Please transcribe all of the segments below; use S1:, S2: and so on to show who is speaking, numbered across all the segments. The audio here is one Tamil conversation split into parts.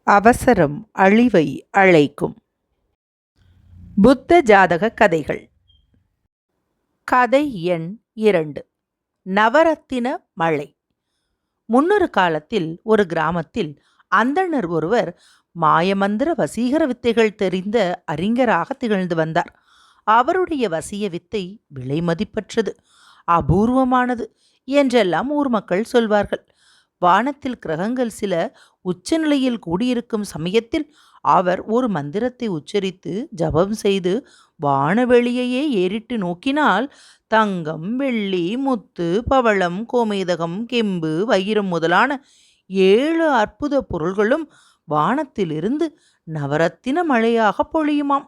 S1: அவசரம் அழிவை அழைக்கும். புத்த ஜாதக கதைகள். கதை எண் 2. நவரத்தின மழை. முன்னொரு காலத்தில் ஒரு கிராமத்தில் அந்தணர் ஒருவர் மாயமந்திர வசீகர வித்தைகள் தெரிந்த அறிஞராக திகழ்ந்து வந்தார். அவருடைய வசிய வித்தை விலை மதிப்பற்றது, அபூர்வமானது என்றெல்லாம் ஊர் மக்கள் சொல்வார்கள். வானத்தில் கிரகங்கள் சில உச்சநிலையில் கூடியிருக்கும் சமயத்தில் அவர் ஒரு மந்திரத்தை உச்சரித்து ஜபம் செய்து வானவெளியையே ஏறிட்டு நோக்கினால் தங்கம், வெள்ளி, முத்து, பவளம், கோமேதகம், கெம்பு, வைரம் முதலான 7 அற்புத பொருள்களும் வானத்திலிருந்து நவரத்தின மழையாக பொழியுமாம்.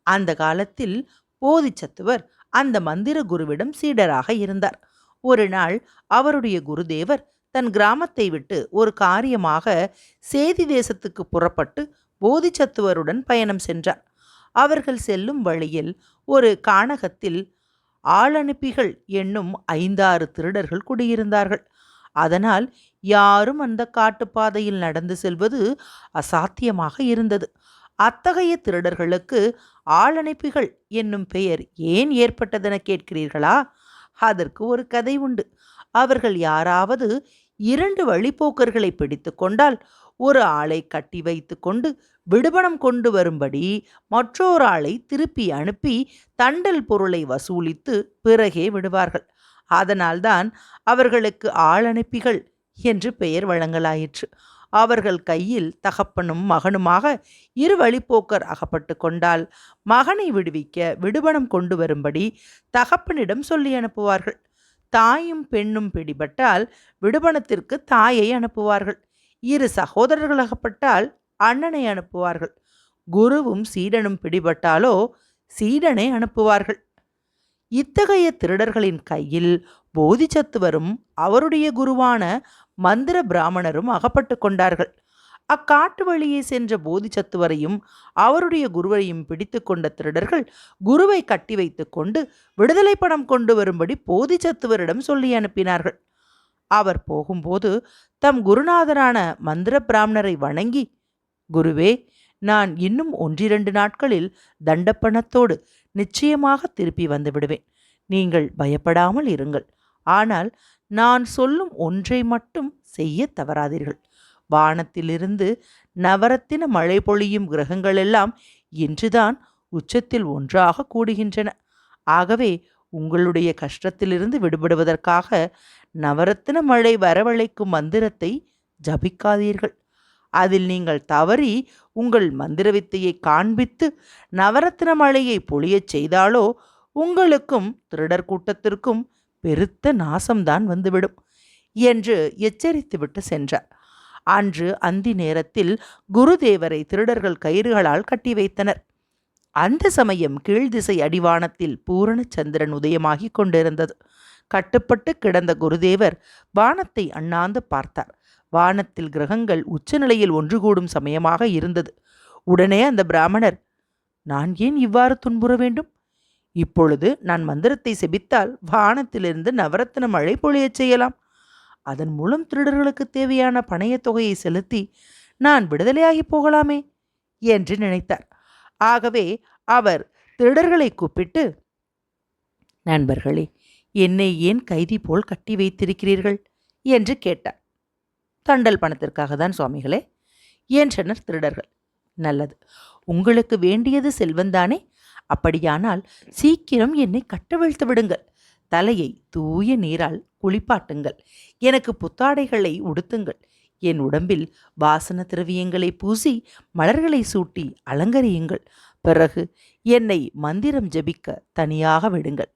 S1: அந்த காலத்தில் போதிச்சத்துவர் அந்த மந்திர குருவிடம் சீடராக இருந்தார். ஒரு நாள் அவருடைய குருதேவர் தன் கிராமத்தை விட்டு ஒரு காரியமாக சேதி தேசத்துக்கு புறப்பட்டு போதிச்சத்துவருடன் பயணம் சென்றார். அவர்கள் செல்லும் வழியில் ஒரு கானகத்தில் ஆளனுப்பிகள் என்னும் 5-6 திருடர்கள் குடியிருந்தார்கள். அதனால் யாரும் அந்த காட்டுப்பாதையில் நடந்து செல்வது அசாத்தியமாக இருந்தது. அத்தகைய திருடர்களுக்கு ஆளனுப்பிகள் என்னும் பெயர் ஏன் ஏற்பட்டதென கேட்கிறீர்களா? அதற்கு ஒரு கதை உண்டு. அவர்கள் யாராவது 2 வழிப்போக்கர்களை பிடித்து கொண்டால் ஒரு ஆளை கட்டி வைத்து கொண்டு விடுபணம் கொண்டு வரும்படி மற்றொரு ஆளை திருப்பி அனுப்பி தண்டல் பொருளை வசூலித்து பிறகே விடுவார்கள். அதனால்தான் அவர்களுக்கு ஆளனுப்பிகள் என்று பெயர் வழங்கலாயிற்று. அவர்கள் கையில் தகப்பனும் மகனுமாக 2 வழிப்போக்கர் அகப்பட்டு கொண்டால் மகனை விடுவிக்க விடுபணம் கொண்டு வரும்படி தகப்பனிடம் சொல்லி அனுப்புவார்கள். தாயும் பெண்ணும் பிடிபட்டால் விடுபணத்திற்கு தாயை அனுப்புவார்கள். 2 சகோதரர்கள் அகப்பட்டால் அண்ணனை அனுப்புவார்கள். குருவும் சீடனும் பிடிபட்டாலோ சீடனை அனுப்புவார்கள். இத்தகைய திருடர்களின் கையில் போதிச்சத்துவரும் அவருடைய குருவான மந்திர பிராமணரும் அகப்பட்டு கொண்டார்கள். அக்காட்டு வழியே சென்ற போதிச்சத்துவரையும் அவருடைய குருவையும் பிடித்து கொண்ட திருடர்கள் குருவை கட்டி வைத்து கொண்டு விடுதலை பணம் கொண்டு வரும்படி போதிச்சத்துவரிடம் சொல்லி அனுப்பினார்கள். அவர் போகும்போது தம் குருநாதரான மந்திர பிராமணரை வணங்கி, குருவே, நான் இன்னும் 1-2 நாட்களில் தண்டப்பணத்தோடு நிச்சயமாக திருப்பி வந்து விடுவேன். நீங்கள் பயப்படாமல் இருங்கள். ஆனால் நான் சொல்லும் ஒன்றை மட்டும் செய்ய தவறாதீர்கள். வானத்திலிருந்து நவரத்தின மழை பொழியும் கிரகங்களெல்லாம் இன்றுதான் உச்சத்தில் ஒன்றாக கூடுகின்றன. ஆகவே உங்களுடைய கஷ்டத்திலிருந்து விடுபடுவதற்காக நவரத்தின மழை வரவழைக்கும் மந்திரத்தை ஜபிக்காதீர்கள். அதில் நீங்கள் தவறி உங்கள் மந்திர வித்தையை காண்பித்து நவரத்தின மழையை பொழியச் செய்தாலோ உங்களுக்கும் திருடர் கூட்டத்திற்கும் பெருத்த நாசம்தான் வந்துவிடும் என்று எச்சரித்துவிட்டு சென்றார். அன்று அந்தி நேரத்தில் குருதேவரை திருடர்கள் கயிறுகளால் கட்டி வைத்தனர். அந்த சமயம் கீழ்திசை அடிவானத்தில் பூரண சந்திரன் உதயமாகிக் கொண்டிருந்தது. கட்டுப்பட்டு கிடந்த குருதேவர் வானத்தை அண்ணாந்து பார்த்தார். வானத்தில் கிரகங்கள் உச்சநிலையில் ஒன்று கூடும் சமயமாக இருந்தது. உடனே அந்த பிராமணர், நான் ஏன் இவ்வாறு துன்புற வேண்டும்? இப்பொழுது நான் மந்திரத்தை செபித்தால் வானத்திலிருந்து நவரத்தின மழை பொழியச் செய்யலாம். அதன் மூலம் திருடர்களுக்கு தேவையான பணையத் தொகையை செலுத்தி நான் விடுதலையாகி போகலாமே என்று நினைத்தார். ஆகவே அவர் திருடர்களை கூப்பிட்டு, நண்பர்களே, என்னை ஏன் கைதி போல் கட்டி வைத்திருக்கிறீர்கள் என்று கேட்டார். தண்டல் பணத்திற்காக தான் சுவாமிகளே என்றனர் திருடர்கள். நல்லது, உங்களுக்கு வேண்டியது செல்வந்தானே? அப்படியானால் சீக்கிரம் என்னை கட்டவிழ்த்து விடுங்கள். தலையை தூய நீரால் குளிப்பாட்டுங்கள். எனக்கு புத்தாடைகளை உடுத்துங்கள். என் உடம்பில் வாசன திரவியங்களை பூசி மலர்களை சூட்டி அலங்கரியுங்கள். பிறகு என்னை மந்திரம் ஜபிக்க தனியாக விடுங்கள்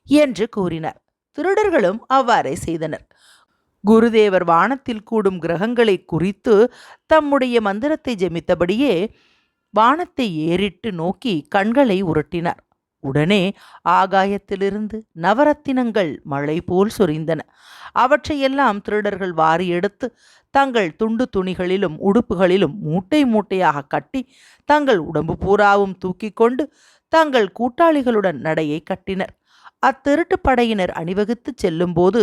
S1: என்று கூறினார். திருடர்களும் அவ்வாறே செய்தனர். குருதேவர் வானத்தில் கூடும் கிரகங்களை குறித்து தம்முடைய மந்திரத்தை ஜெபித்தபடியே வானத்தை ஏறிட்டு நோக்கி கண்களை உருட்டினார். உடனே ஆகாயத்திலிருந்து நவரத்தினங்கள் மழை போல் சொரிந்தன. அவற்றையெல்லாம் திருடர்கள் வாரி எடுத்து தங்கள் துண்டு துணிகளிலும் உடுப்புகளிலும் மூட்டை மூட்டையாக கட்டி தங்கள் உடம்பு பூராவும் தூக்கி கொண்டு தங்கள் கூட்டாளிகளுடன் நடையை கட்டினர். அத்திருட்டு படையினர் அணிவகுத்து செல்லும்போது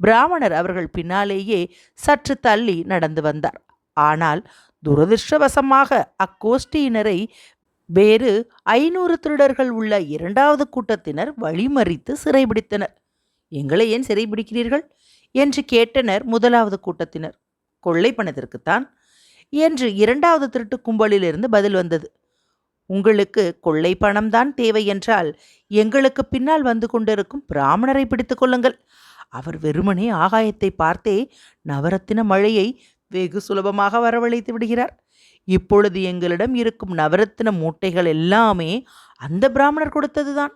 S1: பிராமணர் அவர்கள் பின்னாலேயே சற்று தள்ளி நடந்து வந்தார். ஆனால் துரதிருஷ்டவசமாக அக்கோஷ்டியினரை வேறு 500 திருடர்கள் உள்ள 2வது கூட்டத்தினர் வழிமறித்து சிறைபிடித்தனர். எங்களை ஏன் சிறைபிடிக்கிறீர்கள் என்று கேட்டனர் 1வது கூட்டத்தினர். கொள்ளை பணத்திற்குத்தான் என்று 2வது திருட்டு கும்பலிலிருந்து பதில் வந்தது. உங்களுக்கு கொள்ளை பணம்தான் தேவை என்றால் எங்களுக்கு பின்னால் வந்து கொண்டிருக்கும் பிராமணரை பிடித்துக் கொள்ளுங்கள். அவர் வெறுமனே ஆகாயத்தை பார்த்தே நவரத்தின மழையை வெகு சுலபமாக வரவழைத்து விடுகிறார். இப்பொழுது எங்களிடம் இருக்கும் நவரத்தின மூட்டைகள் எல்லாமே அந்த பிராமணர் கொடுத்ததுதான்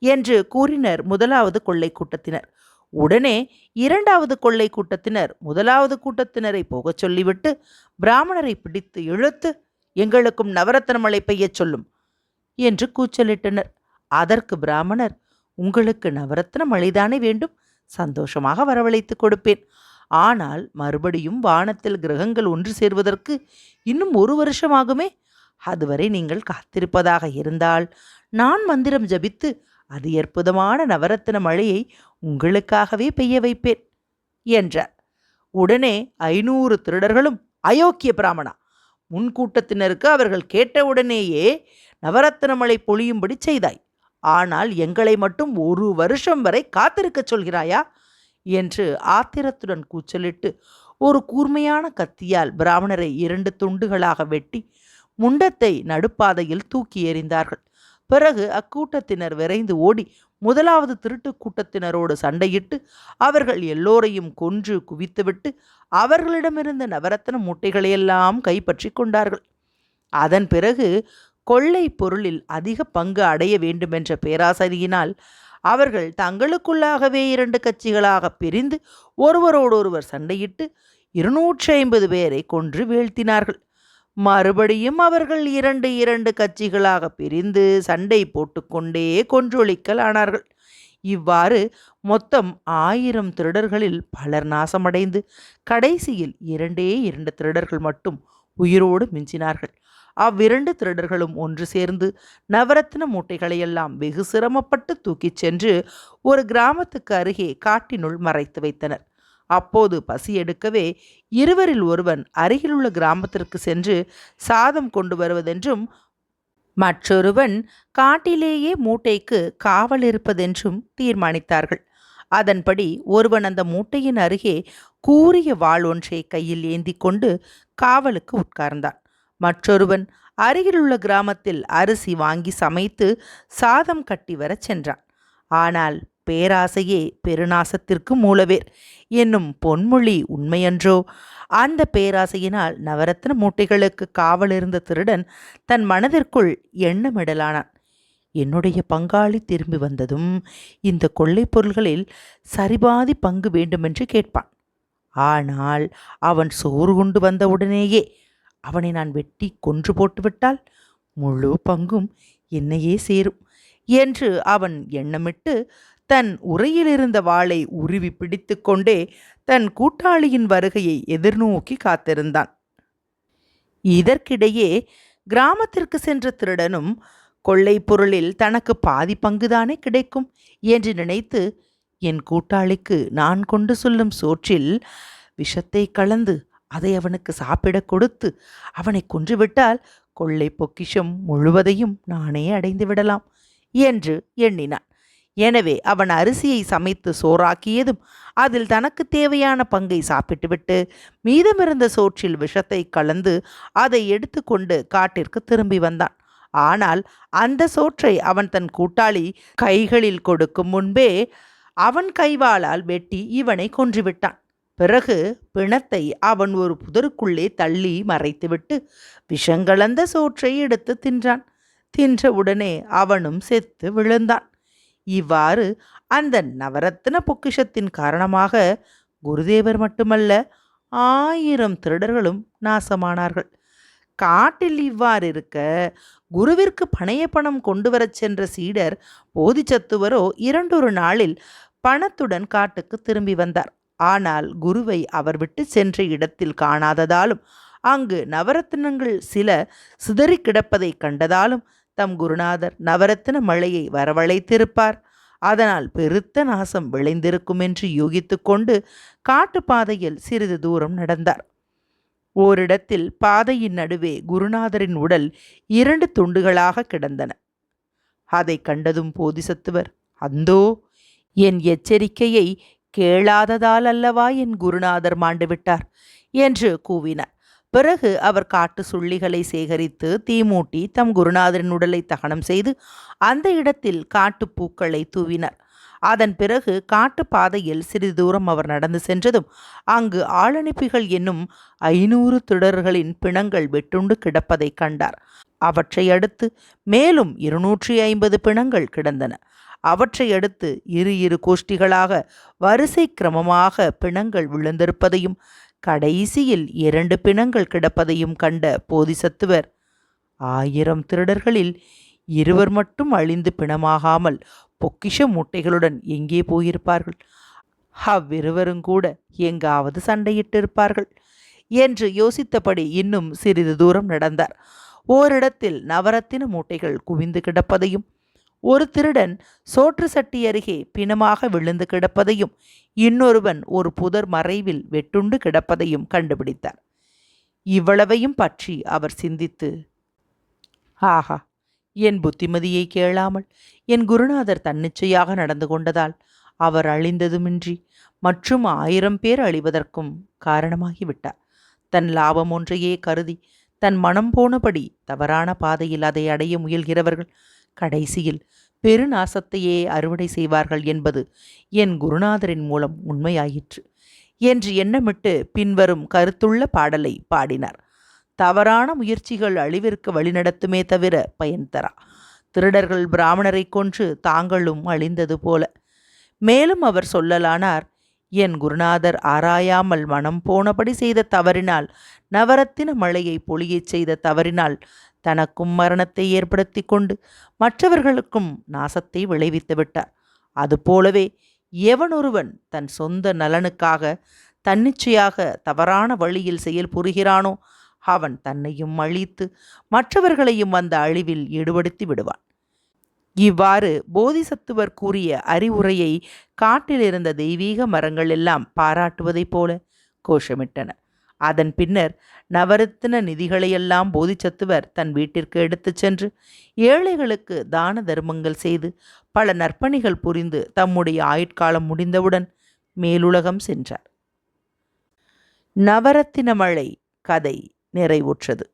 S1: என்று கூறினர் 1வது கொள்ளை கூட்டத்தினர். உடனே 2வது கொள்ளை கூட்டத்தினர் 1வது கூட்டத்தினரை போகச் சொல்லிவிட்டு பிராமணரை பிடித்து இழுத்து எங்களுக்கும் நவரத்தின மழை பெய்யச் சொல்லும் என்று கூச்சலிட்டனர். அதற்கு பிராமணர், உங்களுக்கு நவரத்தின மழைதானே வேண்டும், சந்தோஷமாக வரவழைத்து கொடுப்பேன். ஆனால் மறுபடியும் வானத்தில் கிரகங்கள் ஒன்று சேர்வதற்கு இன்னும் 1 வருஷமாகுமே. அதுவரை நீங்கள் காத்திருப்பதாக இருந்தால் நான் மந்திரம் ஜபித்து அதி அற்புதமான நவரத்தின மழையை உங்களுக்காகவே பெய்ய வைப்பேன் என்றார். உடனே 500 திருடர்களும், அயோக்கிய பிராமணா, முன்கூட்டத்தினருக்கு அவர்கள் கேட்டவுடனேயே நவரத்தின மழை பொழியும்படி செய்தாய். ஆனால் எங்களை மட்டும் 1 வருஷம் வரை காத்திருக்கச் சொல்கிறாயா என்று ஆத்திரத்துடன் கூச்சலிட்டு ஒரு கூர்மையான கத்தியால் பிராமணரை 2 துண்டுகளாக வெட்டி முண்டத்தை நடுப்பாதையில் தூக்கி எறிந்தார்கள். பிறகு அக்கூட்டத்தினர் விரைந்து ஓடி 1வது திருட்டு கூட்டத்தினரோடு சண்டையிட்டு அவர்கள் எல்லோரையும் கொன்று குவித்துவிட்டு அவர்களிடமிருந்த நவரத்தின மூட்டைகளையெல்லாம் கைப்பற்றி கொண்டார்கள். அதன் பிறகு கொள்ளை பொருளில் அதிக பங்கு அடைய வேண்டுமென்ற பேராசையினால் அவர்கள் தங்களுக்குள்ளாகவே 2 கட்சிகளாக பிரிந்து ஒருவரோடொருவர் சண்டையிட்டு 250 பேரை கொன்று வீழ்த்தினார்கள். மறுபடியும் அவர்கள் 2 கட்சிகளாக பிரிந்து சண்டை போட்டுக்கொண்டே கொன்றொழிக்கலானார்கள். இவ்வாறு மொத்தம் 1000 திருடர்களில் பலர் நாசமடைந்து கடைசியில் 2 திருடர்கள் மட்டும் உயிரோடு மிஞ்சினார்கள். அவ்விரண்டு திருடர்களும் ஒன்று சேர்ந்து நவரத்தின மூட்டைகளையெல்லாம் வெகு சிரமப்பட்டு தூக்கிச் சென்று ஒரு கிராமத்துக்கு அருகே காட்டினுள் மறைத்து வைத்தனர். அப்போது பசி எடுக்கவே இருவரில் ஒருவன் அருகிலுள்ள கிராமத்திற்கு சென்று சாதம் கொண்டு வருவதென்றும் மற்றொருவன் காட்டிலேயே மூட்டைக்கு காவல் இருப்பதென்றும் தீர்மானித்தார்கள். அதன்படி ஒருவன் அந்த மூட்டையின் அருகே கூரிய வாள் ஒன்றை கையில் ஏந்தி கொண்டு காவலுக்கு உட்கார்ந்தான். மற்றொருவன் அருகிலுள்ள கிராமத்தில் அரிசி வாங்கி சமைத்து சாதம் கட்டி வரச் சென்றான். ஆனால் பேராசையே பெருநாசத்திற்கு மூலவேர் என்னும் பொன்மொழி உண்மையன்றோ? அந்த பேராசையினால் நவரத்ன மூட்டைகளுக்கு காவல் இருந்த திருடன் தன் மனதிற்குள் எண்ணமிடலானான். என்னுடைய பங்காளி திரும்பி வந்ததும் இந்த கொள்ளை பொருள்களில் சரிபாதி பங்கு வேண்டுமென்று கேட்பான். ஆனால் அவன் சோறு கொண்டு வந்தவுடனேயே அவனை நான் வெட்டி கொன்று போட்டுவிட்டால் முழு பங்கும் என்னையே சேரும் என்று அவன் எண்ணமிட்டு தன் உரையிலிருந்த வாளை உருவி பிடித்து கொண்டே தன் கூட்டாளியின் வருகையை எதிர்நோக்கி காத்திருந்தான். இதற்கிடையே கிராமத்திற்கு சென்ற திருடனும் கொள்ளை பொருளில் தனக்கு பாதி பங்குதானே கிடைக்கும் என்று நினைத்து, என் கூட்டாளிக்கு நான் கொண்டு சொல்லும் சோற்றில் விஷத்தை கலந்து அதை அவனுக்கு சாப்பிடக் கொடுத்து அவனை கொன்றுவிட்டால் கொள்ளை பொக்கிஷம் முழுவதையும் நானே அடைந்து விடலாம் என்று எண்ணினான். எனவே அவன் அரிசியை சமைத்து சோறாக்கியதும் அதில் தனக்கு தேவையான பங்கை சாப்பிட்டுவிட்டு மீதமிருந்த சோற்றில் விஷத்தை கலந்து அதை எடுத்துக்கொண்டு காட்டிற்கு திரும்பி வந்தான். ஆனால் அந்த சோற்றை அவன் தன் கூட்டாளி கைகளில் கொடுக்கும் முன்பே அவன் கைவாளால் வெட்டி இவனை கொன்றுவிட்டான். பிறகு பிணத்தை அவன் ஒரு புதருக்குள்ளே தள்ளி மறைத்துவிட்டு விஷங்கலந்த சோற்றை எடுத்து தின்றான். தின்றவுடனே அவனும் செத்து விழுந்தான். இவ்வாறு அந்த நவரத்தின பொக்கிஷத்தின் காரணமாக குருதேவர் மட்டுமல்ல 1000 திருடர்களும் நாசமானார்கள். காட்டில் இவ்வாறு இருக்க குருவிற்கு பணைய பணம் கொண்டு வரச் சென்ற சீடர் போதிச்சத்துவரோ 2 நாளில் பணத்துடன் காட்டுக்கு திரும்பி வந்தார். ஆனால் குருவை அவர் விட்டு சென்ற இடத்தில் காணாததாலும் அங்கு நவரத்தினங்கள் சில சிதறி கிடப்பதை கண்டதாலும் தம் குருநாதர் நவரத்தின மழையை வரவழைத்திருப்பார், அதனால் பெருத்த நாசம் விளைந்திருக்கும் என்று யூகித்து கொண்டு காட்டுப்பாதையில் சிறிது தூரம் நடந்தார். ஓரிடத்தில் பாதையின் நடுவே குருநாதரின் உடல் 2 துண்டுகளாக கிடந்தன. அதை கண்டதும் போதிசத்துவர், அந்தோ, என் எச்சரிக்கையை கேளாததால் அல்லவா என் குருநாதர் மாண்டுவிட்டார் என்று கூவினார். பிறகு அவர் காட்டு சுள்ளிகளை சேகரித்து தீமூட்டி தம் குருநாதரின் உடலை தகனம் செய்து அந்த இடத்தில் காட்டுப்பூக்களை தூவினார். அதன் பிறகு காட்டு பாதையில் சிறிது தூரம் அவர் நடந்து சென்றதும் அங்கு ஆளனுப்பிகள் என்னும் 500 திருடர்களின் பிணங்கள் வெட்டுண்டு கிடப்பதை கண்டார். அவற்றை அடுத்து மேலும் 250 பிணங்கள் கிடந்தன. அவற்றை அடுத்து இரு கோஷ்டிகளாக வரிசை கிரமமாக பிணங்கள் விழுந்திருப்பதையும் கடைசியில் 2 பிணங்கள் கிடப்பதையும் கண்ட போதிசத்துவர், 1000 திருடர்களில் 2 மட்டும் அழிந்து பிணமாகாமல் பொக்கிஷ மூட்டைகளுடன் எங்கே போயிருப்பார்கள்? அவ்விருவரும் கூட எங்காவது சண்டையிட்டிருப்பார்கள் என்று யோசித்தபடி இன்னும் சிறிது தூரம் நடந்தார். ஓரிடத்தில் நவரத்தின மூட்டைகள் குவிந்து கிடப்பதையும் ஒரு திருடன் சோற்று சட்டி அருகே பிணமாக விழுந்து கிடப்பதையும் இன்னொருவன் ஒரு புதர் மறைவில் வெட்டுண்டு கிடப்பதையும் கண்டுபிடித்தார். இவ்வளவையும் பற்றி அவர் சிந்தித்து, ஆஹா, என் புத்திமதியை கேளாமல் என் குருநாதர் தன்னிச்சையாக நடந்து கொண்டதால் அவர் அழிந்ததுமின்றி மற்றும் 1000 பேர் அழிவதற்கும் காரணமாகிவிட்டார். தன் லாபம் ஒன்றையே கருதி தன் மனம் போனபடி தவறான பாதையில் அதை அடைய முயல்கிறவர்கள் கடைசியில் பெருநாசத்தையே அறுவடை செய்வார்கள் என்பது என் குருநாதரின் மூலம் உண்மையாயிற்று என்று எண்ணமிட்டு பின்வரும் கருத்துள்ள பாடலை பாடினார். தவறான முயற்சிகள் அழிவிற்கு வழிநடத்துமே தவிர பயன் தரா. திருடர்கள் பிராமணரை கொன்று தாங்களும் அழிந்தது போல. மேலும் அவர் சொல்லலானார், என் குருநாதர் ஆராயாமல் மனம் போனபடி செய்த தவறினால், நவரத்தின மழையை பொழியச் செய்த தவறினால் தனக்கும் மரணத்தை ஏற்படுத்தி கொண்டு மற்றவர்களுக்கும் நாசத்தை விளைவித்து விட்டார். அதுபோலவே எவனொருவன் தன் சொந்த நலனுக்காக தன்னிச்சையாக தவறான வழியில் செயல் புரிகிறானோ அவன் தன்னையும் அழித்து மற்றவர்களையும் அந்த அழிவில் ஈடுபடுத்தி விடுவான். இவ்வாறு போதிசத்துவர் கூறிய அறிவுரையை காட்டிலிருந்த தெய்வீக மரங்கள் எல்லாம் பாராட்டுவதைப் போல கோஷமிட்டன. அதன் பின்னர் நவரத்தின நிதிகளையெல்லாம் போதிசத்துவர் தன் வீட்டிற்கு எடுத்துச் சென்று ஏழைகளுக்கு தான தர்மங்கள் செய்து பல நற்பணிகள் புரிந்து தம்முடைய ஆயுட்காலம் முடிந்தவுடன் மேலுலகம் சென்றார். நவரத்தின மழை கதை நிறைவுற்றது.